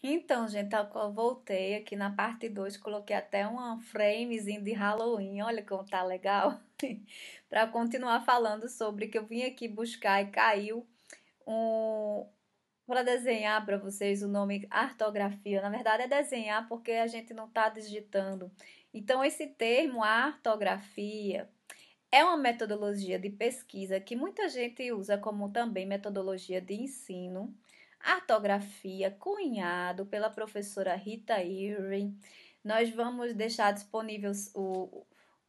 Então, gente, eu voltei aqui na parte 2, coloquei até uma framezinho de Halloween, olha como tá legal, para continuar falando sobre que eu vim aqui buscar e caiu um para desenhar para vocês o nome artografia. Na verdade é desenhar porque a gente não está digitando. Então esse termo artografia é uma metodologia de pesquisa que muita gente usa como também metodologia de ensino. Artografia, cunhado pela professora Rita Irving. Nós vamos deixar disponível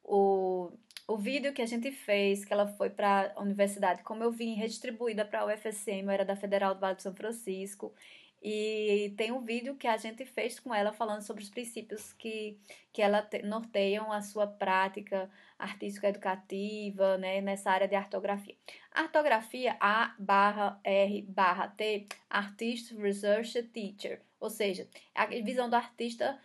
o, o vídeo que a gente fez, que ela foi para a universidade, como eu vim redistribuída para a UFSM, eu era da Federal do Vale do São Francisco. E tem um vídeo que a gente fez com ela falando sobre os princípios que ela norteiam a sua prática artístico-educativa, né, nessa área de artografia. Artografia A/R/T, Artist Research Teacher, ou seja, a visão do artista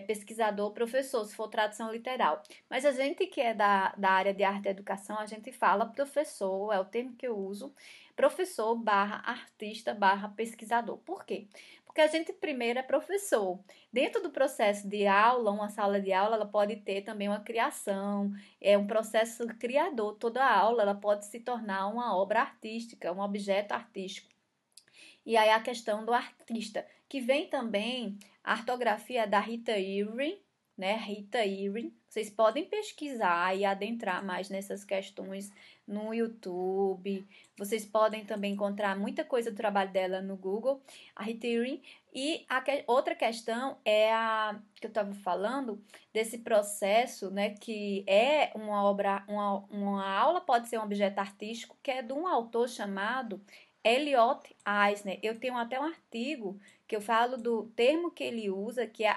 pesquisador, professor, se for tradução literal. Mas a gente que é da área de arte e educação, a gente fala professor, é o termo que eu uso, professor barra artista barra pesquisador. Por quê? Porque a gente primeiro é professor. Dentro do processo de aula, uma sala de aula, ela pode ter também uma criação, é um processo criador. Toda aula ela pode se tornar uma obra artística, um objeto artístico. E aí a questão do artista, que vem também a ortografia da Rita Irving, né? Rita Irving. Vocês podem pesquisar e adentrar mais nessas questões no YouTube. Vocês podem também encontrar muita coisa do trabalho dela no Google, a Rita Irving. E outra questão é a que eu estava falando desse processo, né? Que é uma obra, uma aula pode ser um objeto artístico, que é de um autor chamado Elliot Eisner. Eu tenho até um artigo que eu falo do termo que ele usa, que é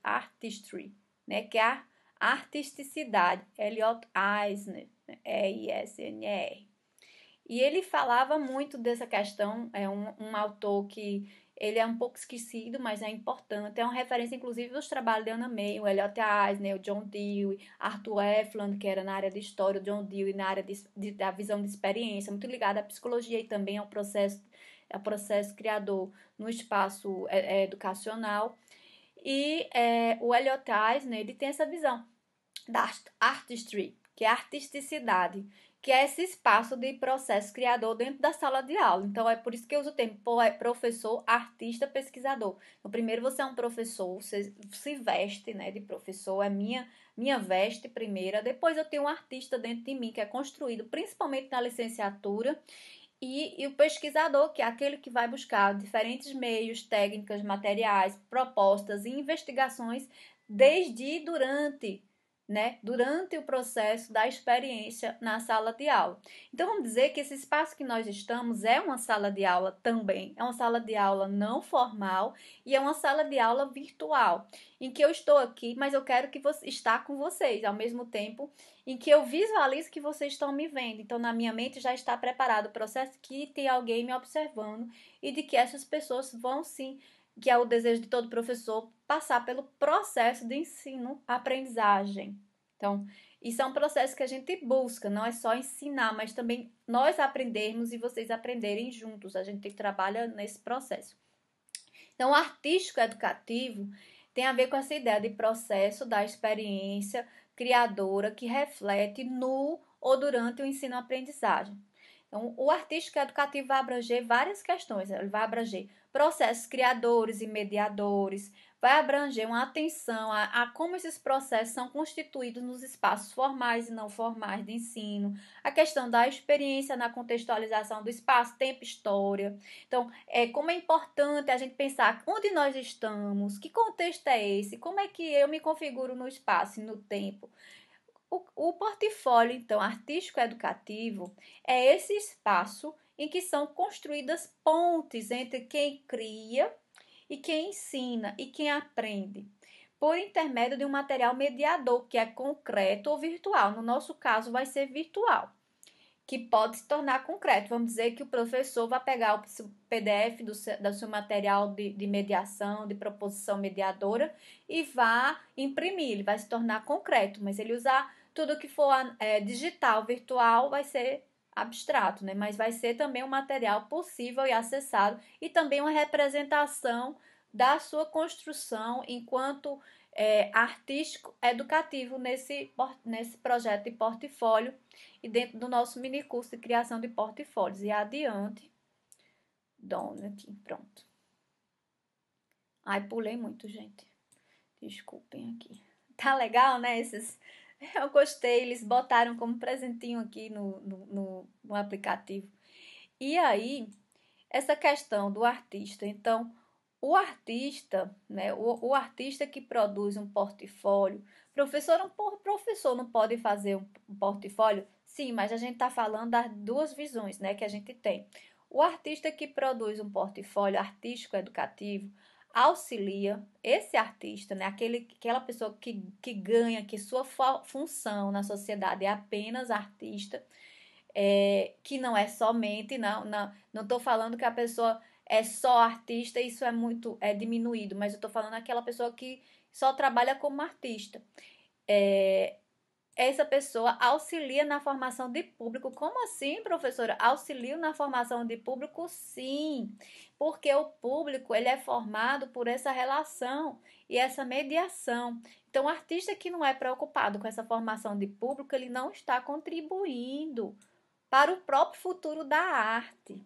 artistry, né? Que é a artisticidade. Elliot Eisner, E-I-S-N-R. E ele falava muito dessa questão, é um autor que ele é um pouco esquecido, mas é importante. É uma referência, inclusive, dos trabalhos de Anna May, o Elliot Eisner, o John Dewey, Arthur Efland, que era na área de história, o John Dewey na área da visão de experiência, muito ligado à psicologia e também ao processo criador no espaço educacional. E o Elliot Eisner, ele tem essa visão da artistry, que é a artisticidade, que é esse espaço de processo criador dentro da sala de aula. Então, é por isso que eu uso o termo professor, artista, pesquisador. Então, primeiro você é um professor, você se veste, né, de professor, é minha veste primeira. Depois eu tenho um artista dentro de mim, que é construído principalmente na licenciatura, e o pesquisador, que é aquele que vai buscar diferentes meios, técnicas, materiais, propostas e investigações desde e durante, né, durante o processo da experiência na sala de aula. Então, vamos dizer que esse espaço que nós estamos é uma sala de aula também. É uma sala de aula não formal e é uma sala de aula virtual, em que eu estou aqui, mas eu quero que você está com vocês, ao mesmo tempo em que eu visualizo que vocês estão me vendo. Então, na minha mente já está preparado o processo que tem alguém me observando e de que essas pessoas vão sim, que é o desejo de todo professor, passar pelo processo de ensino-aprendizagem. Então, isso é um processo que a gente busca, não é só ensinar, mas também nós aprendermos e vocês aprenderem juntos. A gente trabalha nesse processo. Então, o artístico educativo tem a ver com essa ideia de processo da experiência criadora que reflete no ou durante o ensino-aprendizagem. Então, o artístico educativo vai abranger várias questões. Ele vai abranger processos criadores e mediadores, vai abranger uma atenção a como esses processos são constituídos nos espaços formais e não formais de ensino, a questão da experiência na contextualização do espaço, tempo, história. Então, como é importante a gente pensar onde nós estamos, que contexto é esse, como é que eu me configuro no espaço e no tempo. O portfólio, então, artístico-educativo é esse espaço em que são construídas pontes entre quem cria e quem ensina e quem aprende, por intermédio de um material mediador, que é concreto ou virtual. No nosso caso, vai ser virtual, que pode se tornar concreto. Vamos dizer que o professor vai pegar o PDF do seu material de mediação, de proposição mediadora, e vai imprimir, ele vai se tornar concreto, mas ele usar tudo que for digital, virtual, vai ser abstrato, né? Mas vai ser também um material possível e acessado, e também uma representação da sua construção enquanto artístico educativo nesse projeto de portfólio e dentro do nosso mini curso de criação de portfólios. E adiante. Dona aqui, pronto. Ai, pulei muito, gente. Desculpem aqui. Tá legal, né? Eu gostei, eles botaram como presentinho aqui no aplicativo. E aí, essa questão do artista. Então, o artista, né? O artista que produz um portfólio. Professor não pode fazer um portfólio? Sim, mas a gente está falando das duas visões, né, que a gente tem. O artista que produz um portfólio artístico educativo auxilia esse artista, né, aquela pessoa que ganha, que sua função na sociedade é apenas artista, que não é somente, não estou falando que a pessoa é só artista, isso é diminuído, mas eu estou falando aquela pessoa que só trabalha como artista. Essa pessoa auxilia na formação de público. Como assim, professora? Auxilia na formação de público? Sim, porque o público ele é formado por essa relação e essa mediação. Então, o artista que não é preocupado com essa formação de público, ele não está contribuindo para o próprio futuro da arte.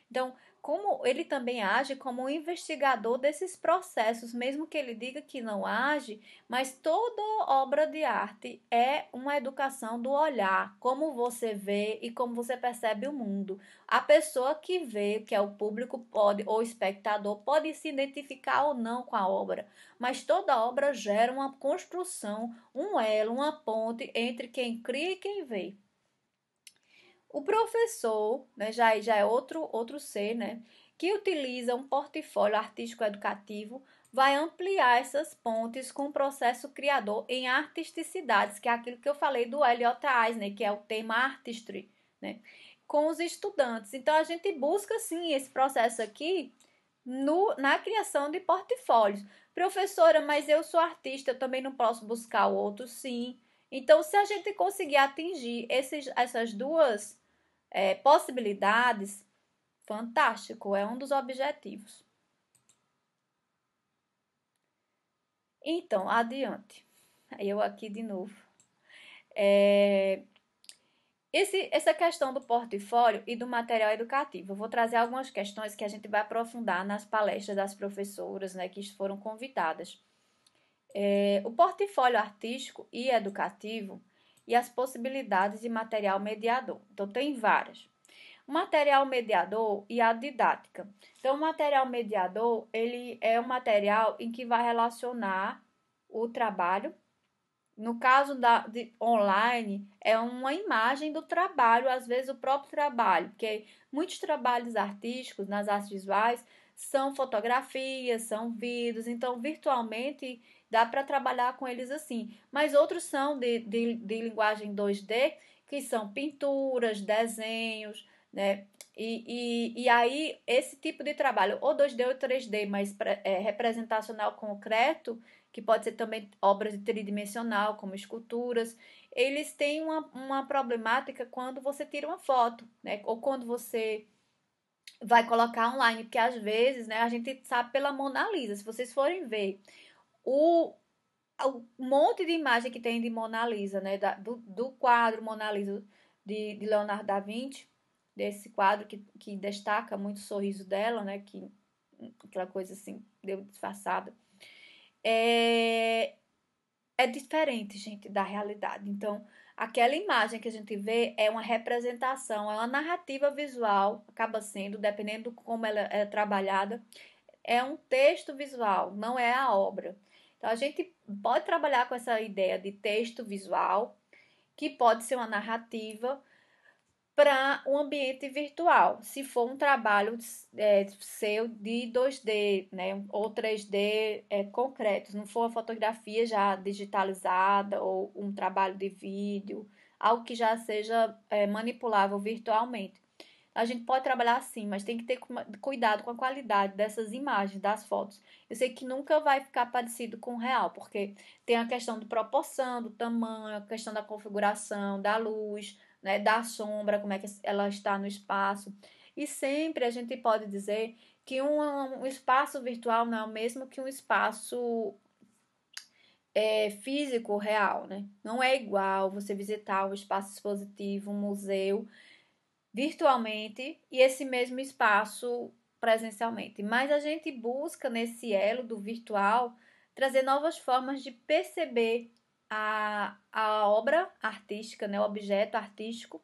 Então, como ele também age como um investigador desses processos, mesmo que ele diga que não age, mas toda obra de arte é uma educação do olhar, como você vê e como você percebe o mundo. A pessoa que vê, que é o público, pode, ou o espectador, pode se identificar ou não com a obra, mas toda obra gera uma construção, um elo, uma ponte entre quem cria e quem vê. O professor, né, já é outro ser, né, que utiliza um portfólio artístico educativo, vai ampliar essas pontes com o processo criador em artisticidades, que é aquilo que eu falei do Elliot Eisner, que é o tema artistry, né, com os estudantes. Então, a gente busca, sim, esse processo aqui na criação de portfólios. Professora, mas eu sou artista, eu também não posso buscar o outro, sim. Então, se a gente conseguir atingir essas duas possibilidades, fantástico, é um dos objetivos. Então, adiante. Eu aqui de novo. Essa questão do portfólio e do material educativo. Eu vou trazer algumas questões que a gente vai aprofundar nas palestras das professoras, né, que foram convidadas. O portfólio artístico e educativo e as possibilidades de material mediador. Então, tem várias. O material mediador e a didática. Então, o material mediador, ele é um material em que vai relacionar o trabalho. No caso de online, é uma imagem do trabalho, às vezes o próprio trabalho, porque muitos trabalhos artísticos nas artes visuais são fotografias, são vídeos, então virtualmente dá para trabalhar com eles assim. Mas outros são de linguagem 2D, que são pinturas, desenhos, né? E aí, esse tipo de trabalho, ou 2D ou 3D, mas representacional concreto, que pode ser também obras de tridimensional, como esculturas, eles têm uma problemática quando você tira uma foto, né? Ou quando você vai colocar online, porque às vezes, né, a gente sabe pela Mona Lisa, se vocês forem ver o monte de imagem que tem de Mona Lisa, né, do quadro Mona Lisa de Leonardo da Vinci, desse quadro que destaca muito o sorriso dela, né, que aquela coisa assim, deu disfarçada, é diferente, gente, da realidade. Então, aquela imagem que a gente vê é uma representação, é uma narrativa visual, acaba sendo, dependendo de como ela é trabalhada, é um texto visual, não é a obra. Então, a gente pode trabalhar com essa ideia de texto visual, que pode ser uma narrativa, para um ambiente virtual, se for um trabalho seu de 2D, né, ou 3D concreto, não for uma fotografia já digitalizada ou um trabalho de vídeo, algo que já seja manipulável virtualmente. A gente pode trabalhar assim, mas tem que ter cuidado com a qualidade dessas imagens, das fotos. Eu sei que nunca vai ficar parecido com o real, porque tem a questão de proporção, do tamanho, a questão da configuração, da luz, né, da sombra, como é que ela está no espaço. E sempre a gente pode dizer que um espaço virtual não é o mesmo que um espaço físico real, né? Não é igual você visitar um espaço expositivo, um museu, virtualmente e esse mesmo espaço presencialmente. Mas a gente busca nesse elo do virtual trazer novas formas de perceber a obra artística, né? O objeto artístico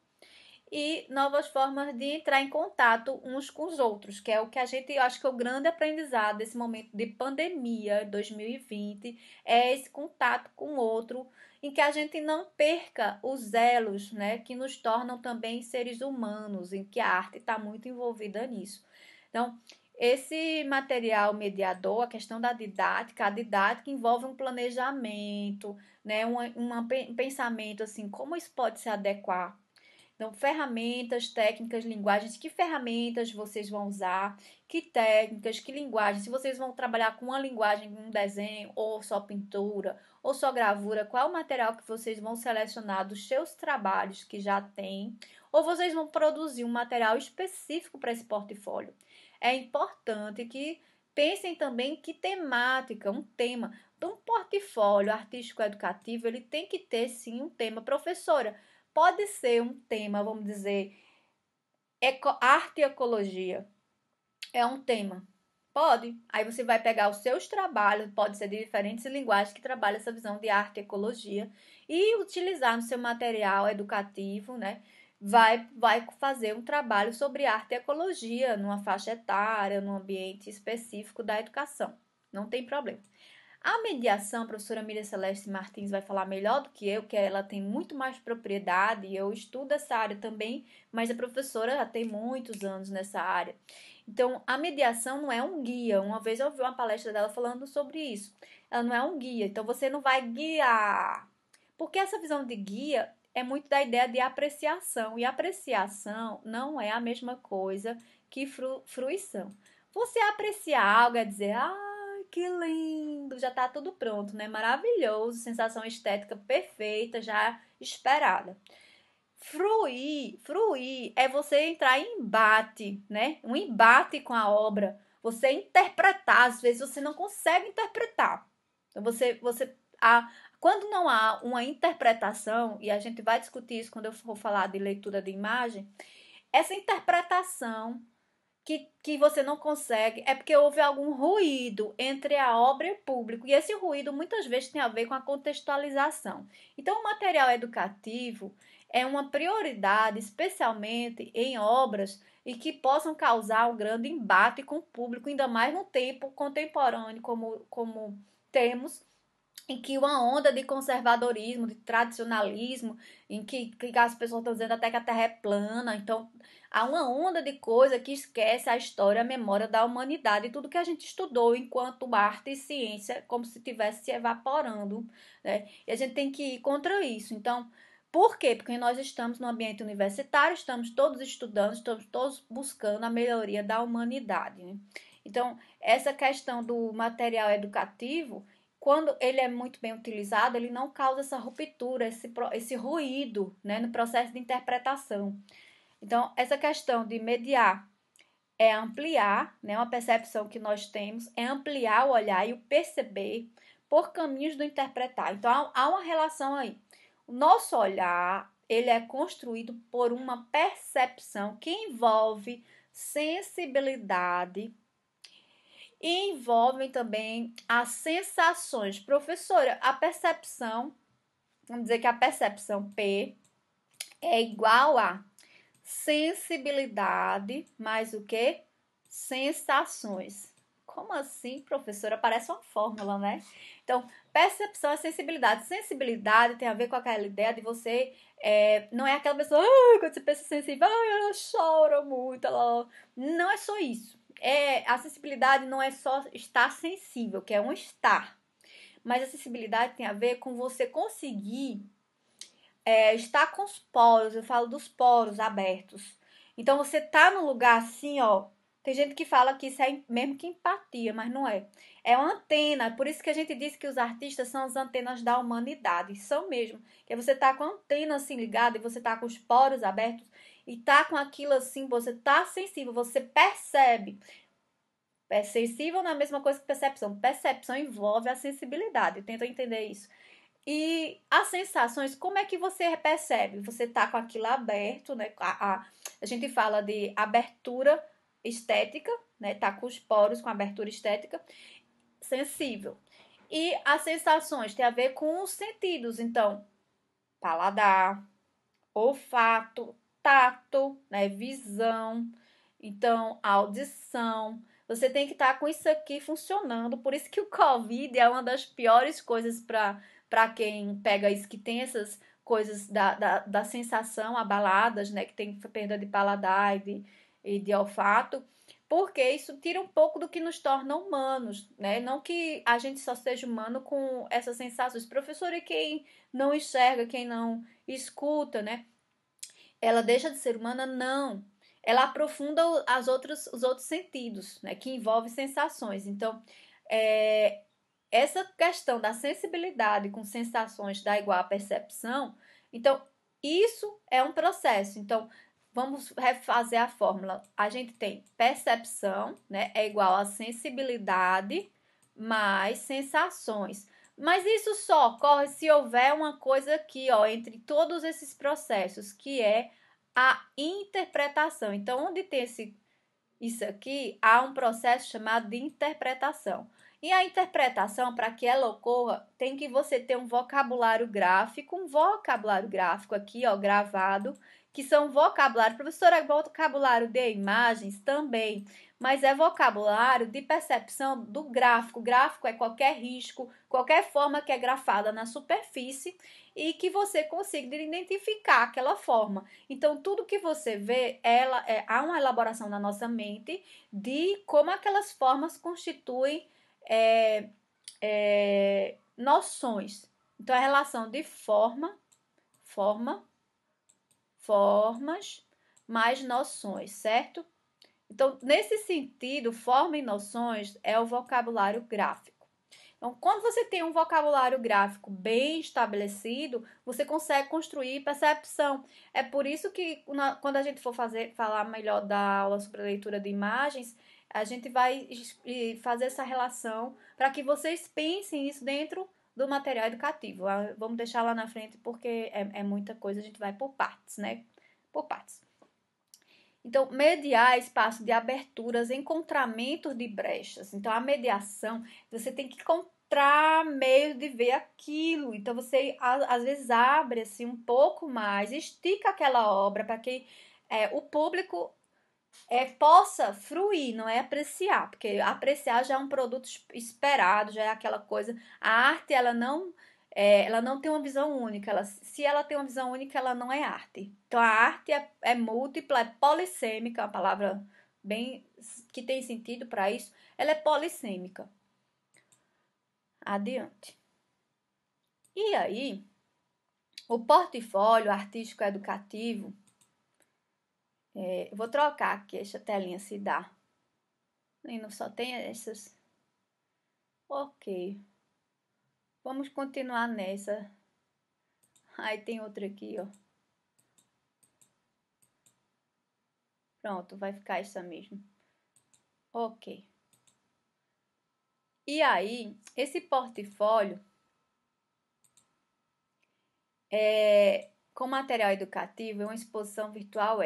e novas formas de entrar em contato uns com os outros, que é o que a gente, eu acho que é o grande aprendizado desse momento de pandemia 2020, é esse contato com o outro, em que a gente não perca os elos, né, que nos tornam também seres humanos, em que a arte está muito envolvida nisso. Então, esse material mediador, a questão da didática, a didática envolve um planejamento, né, um pensamento assim, como isso pode se adequar. Então, ferramentas, técnicas, linguagens, que ferramentas vocês vão usar, que técnicas, que linguagens, se vocês vão trabalhar com uma linguagem, um desenho, ou só pintura, ou só gravura, qual é o material que vocês vão selecionar dos seus trabalhos que já tem, ou vocês vão produzir um material específico para esse portfólio. É importante que pensem também que temática, um tema. Então, um portfólio artístico educativo, ele tem que ter sim um tema. Professora, pode ser um tema, vamos dizer, arte e ecologia. É um tema. Pode. Aí você vai pegar os seus trabalhos, pode ser de diferentes linguagens que trabalham essa visão de arte e ecologia, e utilizar no seu material educativo, né? Vai fazer um trabalho sobre arte e ecologia numa faixa etária, num ambiente específico da educação. Não tem problema. A mediação, a professora Miriam Celeste Martins vai falar melhor do que eu, que ela tem muito mais propriedade, eu estudo essa área também, mas a professora já tem muitos anos nessa área. Então, a mediação não é um guia. Uma vez eu ouvi uma palestra dela falando sobre isso. Ela não é um guia, então você não vai guiar. Porque essa visão de guia é muito da ideia de apreciação, e apreciação não é a mesma coisa que fruição. Você apreciar algo é dizer, que lindo, já tá tudo pronto, né? Maravilhoso, sensação estética perfeita, já esperada. Fruir é você entrar em embate, né? Um embate com a obra. Você interpretar, às vezes você não consegue interpretar. Então quando não há uma interpretação, e a gente vai discutir isso quando eu for falar de leitura de imagem, essa interpretação que você não consegue é porque houve algum ruído entre a obra e o público. E esse ruído muitas vezes tem a ver com a contextualização. Então, o material educativo é uma prioridade, especialmente em obras e que possam causar um grande embate com o público, ainda mais no tempo contemporâneo, como temos, em que uma onda de conservadorismo, de tradicionalismo, em que as pessoas estão dizendo até que a Terra é plana. Então, há uma onda de coisa que esquece a história, a memória da humanidade, tudo que a gente estudou enquanto arte e ciência, como se estivesse se evaporando, né? E a gente tem que ir contra isso. Então, por quê? Porque nós estamos no ambiente universitário, estamos todos estudando, estamos todos buscando a melhoria da humanidade, né? Então, essa questão do material educativo, quando ele é muito bem utilizado, ele não causa essa ruptura, esse ruído, né, no processo de interpretação. Então, essa questão de mediar é ampliar, né, uma percepção que nós temos, é ampliar o olhar e o perceber por caminhos do interpretar. Então, há uma relação aí. O nosso olhar, ele é construído por uma percepção que envolve sensibilidade, e envolvem também as sensações. Professora, a percepção, vamos dizer que a percepção P é igual a sensibilidade mais o que? Sensações. Como assim, professora? Parece uma fórmula, né? Então, percepção é sensibilidade. Sensibilidade tem a ver com aquela ideia de você... não é aquela pessoa, quando você pensa sensível, ela chora muito. Não é só isso. A sensibilidade não é só estar sensível, que é um estar. Mas a sensibilidade tem a ver com você conseguir estar com os poros. Eu falo dos poros abertos. Então, você tá num lugar assim, ó. Tem gente que fala que isso é mesmo que empatia, mas não é. É uma antena. Por isso que a gente diz que os artistas são as antenas da humanidade. São mesmo. Que você tá com a antena assim ligada e você tá com os poros abertos. e tá com aquilo assim, você tá sensível, você percebe. É sensível não é a mesma coisa que percepção. Percepção envolve a sensibilidade. Tenta entender isso. E as sensações, como é que você percebe? Você tá com aquilo aberto, né? A gente fala de abertura estética, né? Tá com os poros com abertura estética, sensível. E as sensações tem a ver com os sentidos. Então, paladar, olfato, tato, né? Visão, então audição. Você tem que estar com isso aqui funcionando. Por isso que o Covid é uma das piores coisas para quem pega isso, que tem essas coisas da sensação abaladas, né? Que tem perda de paladar e de olfato. Porque isso tira um pouco do que nos torna humanos, né? Não que a gente só seja humano com essas sensações. Professor, e quem não enxerga, quem não escuta, né? Ela deixa de ser humana? Não. Ela aprofunda os outros sentidos, né? Que envolve sensações. Então, essa questão da sensibilidade com sensações dá igual à percepção. Então, isso é um processo. Então, vamos refazer a fórmula. A gente tem percepção, né? É igual a sensibilidade mais sensações. Mas isso só ocorre se houver uma coisa aqui, ó, entre todos esses processos, que é a interpretação. Então, onde tem isso aqui, há um processo chamado de interpretação. E a interpretação, para que ela ocorra, tem que você ter um vocabulário gráfico aqui, ó, gravado, que são vocabulário. Professora, vocabulário de imagens também, mas é vocabulário de percepção do gráfico. Gráfico é qualquer risco, qualquer forma que é grafada na superfície e que você consiga identificar aquela forma. Então, tudo que você vê, há uma elaboração na nossa mente de como aquelas formas constituem noções. Então, a relação de formas mais noções, certo? Então, nesse sentido, forma e noções é o vocabulário gráfico. Então, quando você tem um vocabulário gráfico bem estabelecido, você consegue construir percepção. É por isso que quando a gente for falar melhor da aula sobre a leitura de imagens, a gente vai fazer essa relação para que vocês pensem isso dentro do material educativo. Vamos deixar lá na frente porque é muita coisa, a gente vai por partes, né? Por partes. Então, mediar espaço de aberturas, encontramentos de brechas. Então, a mediação, você tem que encontrar meios de ver aquilo. Então, você, às vezes, abre assim, um pouco mais, estica aquela obra para que o público possa fruir, não é apreciar. Porque apreciar já é um produto esperado, já é aquela coisa. A arte, ela não tem uma visão única. Se ela tem uma visão única, ela não é arte. Então, a arte é múltipla, é polissêmica, uma palavra bem que tem sentido para isso. Ela é polissêmica. Adiante. E aí, o portfólio artístico educativo, eu vou trocar aqui essa telinha se dá. E não só tem essas. Ok. Vamos continuar nessa. Aí tem outra aqui, ó. Pronto, vai ficar essa mesmo. Ok. E aí, esse portfólio com material educativo, uma exposição virtual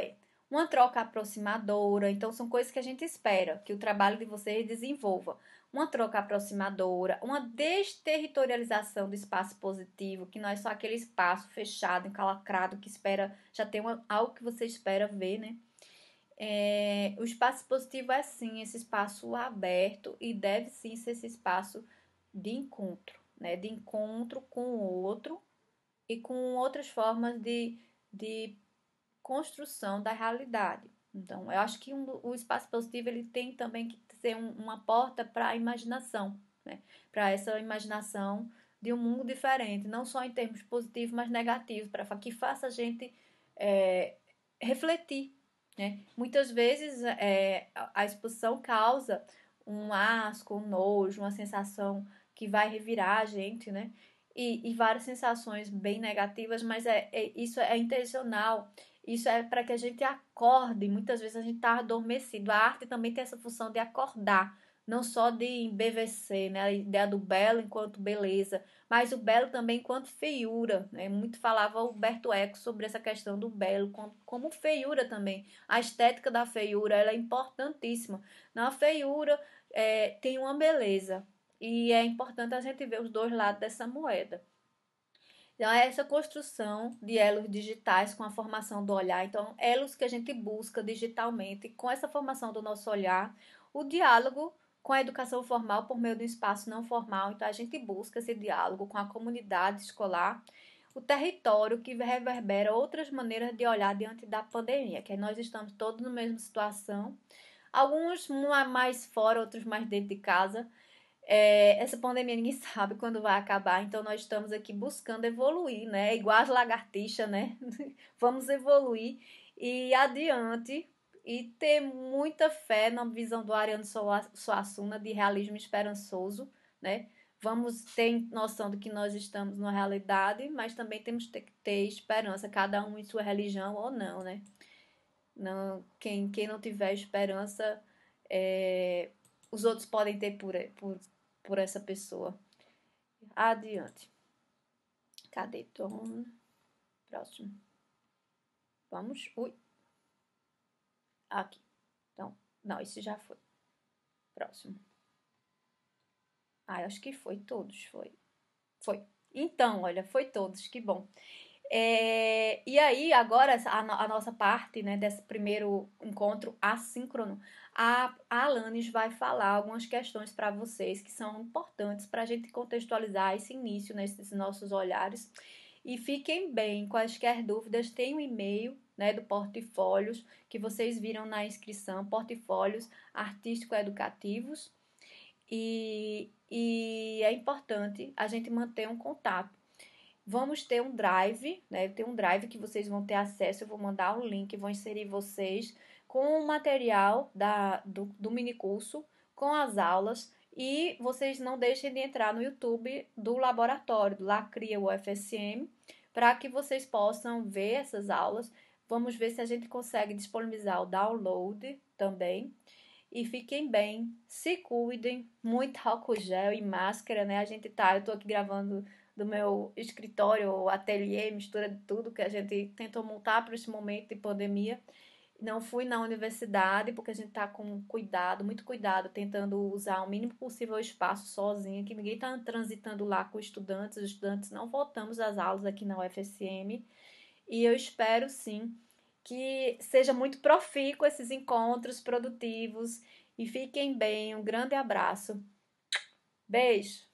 uma troca aproximadora. Então, são coisas que a gente espera que o trabalho de vocês desenvolva. Uma troca aproximadora, uma desterritorialização do espaço positivo, que não é só aquele espaço fechado, encalacrado, que espera, já tem algo que você espera ver, né? O espaço positivo é sim esse espaço aberto e deve sim ser esse espaço de encontro, né? De encontro com o outro e com outras formas de construção da realidade. Então, eu acho que o espaço positivo ele tem também que ser uma porta para a imaginação, né? Para essa imaginação de um mundo diferente, não só em termos positivos, mas negativos, para que faça a gente refletir, né? Muitas vezes a exposição causa um asco, um nojo, uma sensação que vai revirar a gente, né? E várias sensações bem negativas, mas isso é intencional. Isso é para que a gente acorde. Muitas vezes a gente está adormecido. A arte também tem essa função de acordar, não só de embevecer, né? A ideia do belo enquanto beleza, mas o belo também enquanto feiura, né? Muito falava o Humberto Eco sobre essa questão do belo como feiura também. A estética da feiura, ela é importantíssima. Na feiura tem uma beleza e é importante a gente ver os dois lados dessa moeda. Então, é essa construção de elos digitais com a formação do olhar. Então, elos que a gente busca digitalmente, com essa formação do nosso olhar, o diálogo com a educação formal por meio do espaço não formal. Então, a gente busca esse diálogo com a comunidade escolar, o território que reverbera outras maneiras de olhar diante da pandemia, que nós estamos todos na mesma situação, alguns mais fora, outros mais dentro de casa. Essa pandemia ninguém sabe quando vai acabar, então nós estamos aqui buscando evoluir, né? Igual as lagartixas, né? Vamos evoluir e adiante e ter muita fé na visão do Ariano Suassuna de realismo esperançoso, né? Vamos ter noção de que nós estamos numa realidade, mas também temos que ter esperança, cada um em sua religião ou não, né? Não, quem não tiver esperança, os outros podem ter por essa pessoa. Adiante. Cadê Tom? Próximo. Vamos. Ui. Aqui. Então, não, esse já foi. Próximo. Ah, eu acho que foi todos. Foi. Então, olha, foi todos. Que bom. E aí, agora, a nossa parte, né, desse primeiro encontro assíncrono, a Alanis vai falar algumas questões para vocês que são importantes para a gente contextualizar esse início nesses nossos olhares. E fiquem bem, quaisquer dúvidas, tem um e-mail, né, do Portfólios, que vocês viram na inscrição, Portfólios Artístico-Educativos. E é importante a gente manter um contato. Vamos ter um drive, né? Tem um drive que vocês vão ter acesso. Eu vou mandar um link, vou inserir vocês com o material do mini curso, com as aulas. E vocês não deixem de entrar no YouTube do laboratório, do Lacria UFSM, para que vocês possam ver essas aulas. Vamos ver se a gente consegue disponibilizar o download também. E fiquem bem, se cuidem, muito álcool gel e máscara, né? Eu tô aqui gravando do meu escritório, ateliê, mistura de tudo que a gente tentou montar para esse momento de pandemia. Não fui na universidade porque a gente tá com cuidado, muito cuidado, tentando usar o mínimo possível o espaço sozinha, que ninguém tá transitando lá com os estudantes não voltamos às aulas aqui na UFSM. E eu espero sim que seja muito profícuo esses encontros produtivos e fiquem bem. Um grande abraço. Beijo!